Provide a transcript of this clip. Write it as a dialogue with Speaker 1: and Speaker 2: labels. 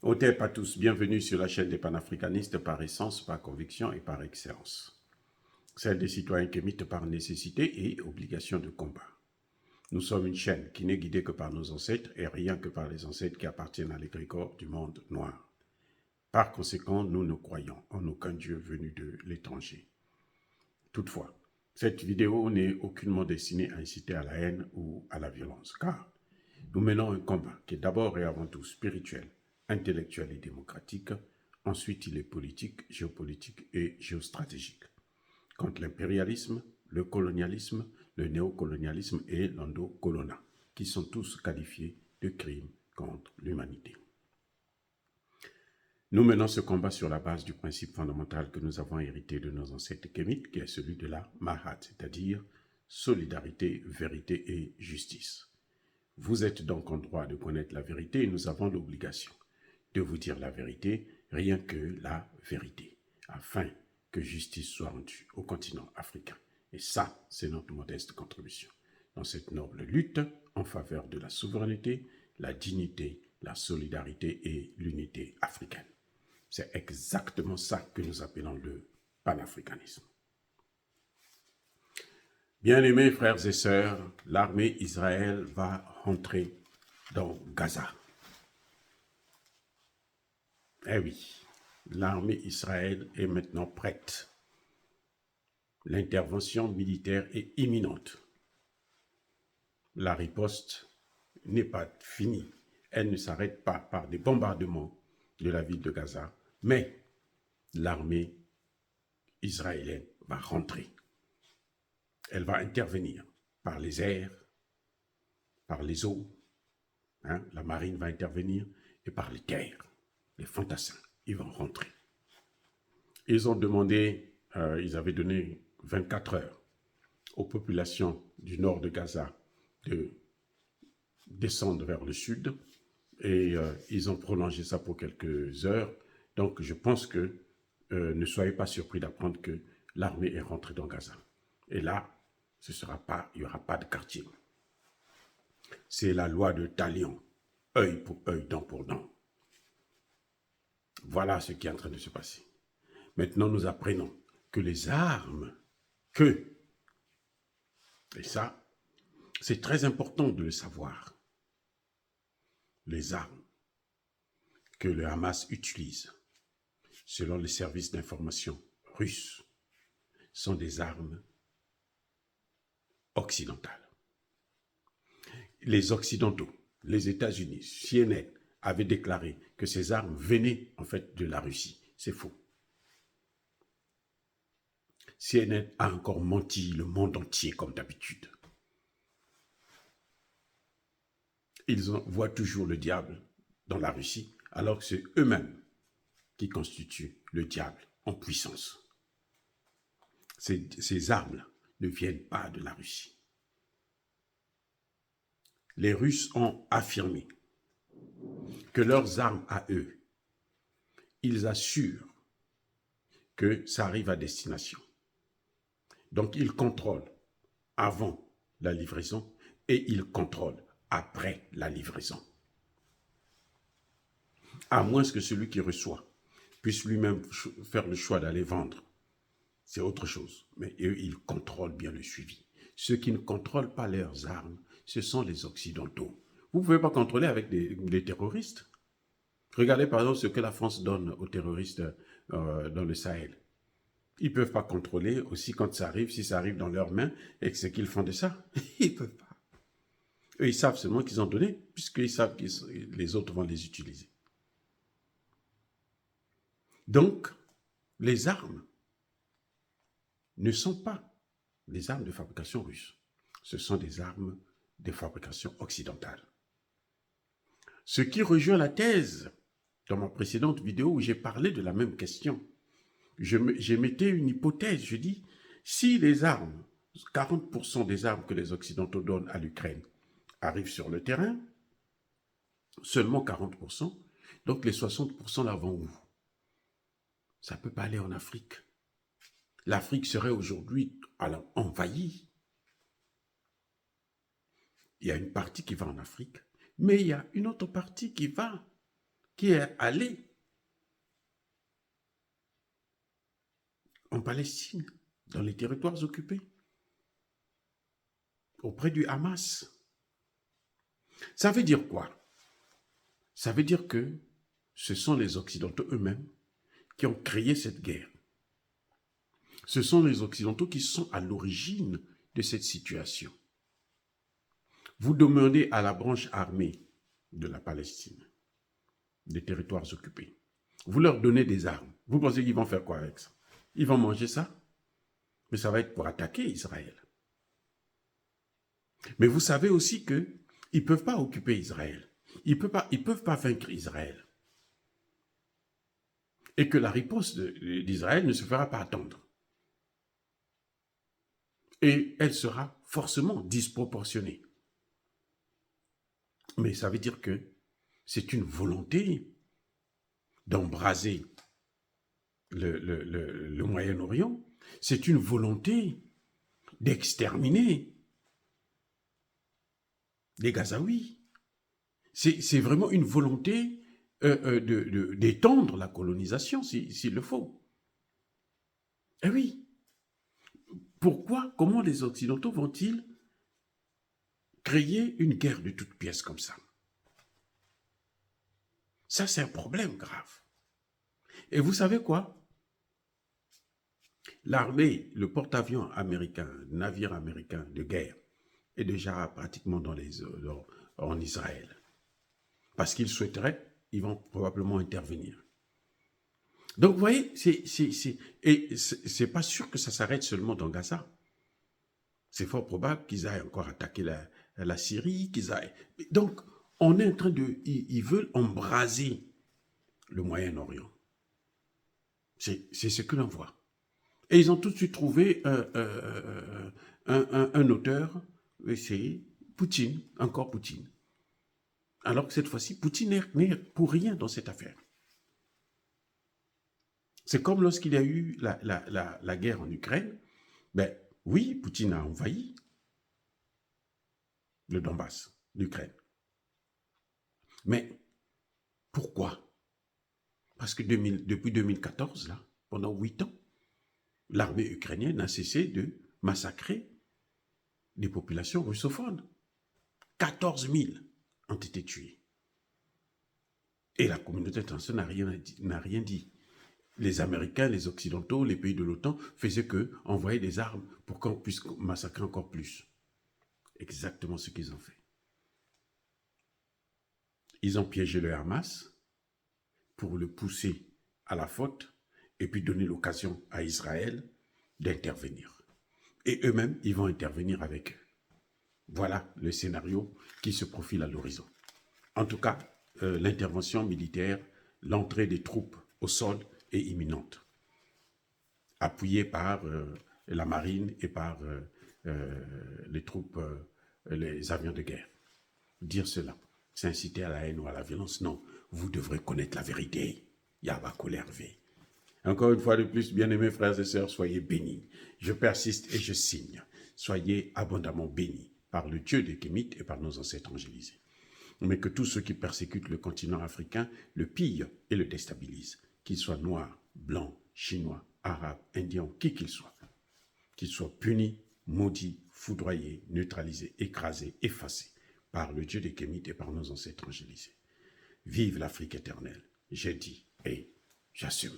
Speaker 1: Hôtel pas tous, bienvenue sur la chaîne des panafricanistes par essence, par conviction et par excellence. Celle des citoyens qui émitent par nécessité et obligation de combat. Nous sommes une chaîne qui n'est guidée que par nos ancêtres et rien que par les ancêtres qui appartiennent à l'égrégore du monde noir. Par conséquent, nous ne croyons en aucun Dieu venu de l'étranger. Toutefois, cette vidéo n'est aucunement destinée à inciter à la haine ou à la violence, car nous menons un combat qui est d'abord et avant tout spirituel, intellectuel et démocratique. Ensuite, il est politique, géopolitique et géostratégique. Contre l'impérialisme, le colonialisme, le néocolonialisme et l'endocolonat, qui sont tous qualifiés de crimes contre l'humanité. Nous menons ce combat sur la base du principe fondamental que nous avons hérité de nos ancêtres kémites, qui est celui de la Mahat, c'est-à-dire solidarité, vérité et justice. Vous êtes donc en droit de connaître la vérité et nous avons l'obligation de vous dire la vérité, rien que la vérité, afin que justice soit rendue au continent africain. Et ça, c'est notre modeste contribution dans cette noble lutte en faveur de la souveraineté, la dignité, la solidarité et l'unité africaine. C'est exactement ça que nous appelons le panafricanisme. Bien-aimés frères et sœurs, l'armée Israël va rentrer dans Gaza. Eh oui, l'armée Israël est maintenant prête. L'intervention militaire est imminente. La riposte n'est pas finie. Elle ne s'arrête pas par des bombardements de la ville de Gaza, mais l'armée israélienne va rentrer. Elle va intervenir par les airs, par les eaux, la marine va intervenir, et par les terres. Les fantassins, ils vont rentrer. Ils ont demandé, ils avaient donné 24 heures aux populations du nord de Gaza de descendre vers le sud et ils ont prolongé ça pour quelques heures. Donc je pense que ne soyez pas surpris d'apprendre que l'armée est rentrée dans Gaza. Et là, il n'y aura pas de quartier. C'est la loi de Talion, œil pour œil, dent pour dent. Voilà ce qui est en train de se passer. Maintenant, nous apprenons que les armes et ça, c'est très important de le savoir, les armes que le Hamas utilise, selon les services d'information russes, sont des armes occidentales. Les Occidentaux, les États-Unis, CNN avaient déclaré que ces armes venaient en fait de la Russie. C'est faux. CNN a encore menti le monde entier comme d'habitude. Ils voient toujours le diable dans la Russie, alors que c'est eux-mêmes qui constituent le diable en puissance. Ces armes ne viennent pas de la Russie. Les Russes ont affirmé que leurs armes à eux, ils assurent que ça arrive à destination. Donc ils contrôlent avant la livraison et ils contrôlent après la livraison. À moins que celui qui reçoit puisse lui-même faire le choix d'aller vendre. C'est autre chose. Mais eux, ils contrôlent bien le suivi. Ceux qui ne contrôlent pas leurs armes, ce sont les Occidentaux. Vous ne pouvez pas contrôler avec des terroristes. Regardez par exemple ce que la France donne aux terroristes dans le Sahel. Ils ne peuvent pas contrôler aussi quand ça arrive, si ça arrive dans leurs mains, et que c'est qu'ils font de ça. Ils ne peuvent pas. Eux, ils savent seulement qu'ils ont donné, puisqu'ils savent que les autres vont les utiliser. Donc, les armes ne sont pas des armes de fabrication russe. Ce sont des armes de fabrication occidentale. Ce qui rejoint la thèse dans ma précédente vidéo où j'ai parlé de la même question. J'émettais une hypothèse, je dis, si les armes, 40% des armes que les Occidentaux donnent à l'Ukraine arrivent sur le terrain, seulement 40%, donc les 60% là vont où? Ça ne peut pas aller en Afrique. L'Afrique serait aujourd'hui envahie. Il y a une partie qui va en Afrique, mais il y a une autre partie qui qui est allé en Palestine, dans les territoires occupés, auprès du Hamas. Ça veut dire quoi? Ça veut dire que ce sont les Occidentaux eux-mêmes qui ont créé cette guerre. Ce sont les Occidentaux qui sont à l'origine de cette situation. Vous demandez à la branche armée de la Palestine, des territoires occupés, vous leur donnez des armes. Vous pensez qu'ils vont faire quoi avec ça? Ils vont manger ça? Mais ça va être pour attaquer Israël. Mais vous savez aussi qu'ils ne peuvent pas occuper Israël. Ils ne peuvent pas vaincre Israël. Et que la riposte d'Israël ne se fera pas attendre. Et elle sera forcément disproportionnée. Mais ça veut dire que c'est une volonté d'embraser le Moyen-Orient. C'est une volonté d'exterminer les Gazaouis. C'est vraiment une volonté d'étendre la colonisation, s'il le faut. Eh oui. Pourquoi, comment les Occidentaux vont-ils créer une guerre de toutes pièces comme ça? Ça, c'est un problème grave. Et vous savez quoi? L'armée, le porte-avions américain, le navire américain de guerre, est déjà pratiquement en Israël. Parce qu'ils souhaiteraient, ils vont probablement intervenir. Donc, vous voyez, c'est pas sûr que ça s'arrête seulement dans Gaza. C'est fort probable qu'ils aillent encore attaquer la Syrie, qu'ils aillent... Donc, on est en train de... Ils veulent embraser le Moyen-Orient. C'est ce que l'on voit. Et ils ont tout de suite trouvé un auteur, c'est Poutine, encore Poutine. Alors que cette fois-ci, Poutine n'est pour rien dans cette affaire. C'est comme lorsqu'il y a eu la guerre en Ukraine. Ben oui, Poutine a envahi le Donbass, l'Ukraine. Mais pourquoi? Parce que depuis 2014, là, pendant 8 ans, l'armée ukrainienne n'a cessé de massacrer des populations russophones. 14 000 ont été tués. Et la communauté internationale n'a rien dit. Les Américains, les Occidentaux, les pays de l'OTAN faisaient que envoyer des armes pour qu'on puisse massacrer encore plus. Exactement ce qu'ils ont fait. Ils ont piégé le Hamas pour le pousser à la faute et puis donner l'occasion à Israël d'intervenir. Et eux-mêmes, ils vont intervenir avec eux. Voilà le scénario qui se profile à l'horizon. En tout cas, l'intervention militaire, l'entrée des troupes au sol est imminente, appuyée par la marine et par les troupes, les avions de guerre. Dire cela, c'est inciter à la haine ou à la violence. Non, vous devrez connaître la vérité. Yahba Kolervé. Encore une fois de plus, bien-aimés frères et sœurs, soyez bénis. Je persiste et je signe. Soyez abondamment bénis par le Dieu des Kémites et par nos ancêtres angélisés. Mais que tous ceux qui persécutent le continent africain le pillent et le déstabilisent, qu'ils soient noirs, blancs, chinois, arabes, indiens, qui qu'ils soient punis, maudits, foudroyés, neutralisés, écrasés, effacés par le Dieu des Kémites et par nos ancêtres angélisés. Vive l'Afrique éternelle, j'ai dit et j'assume.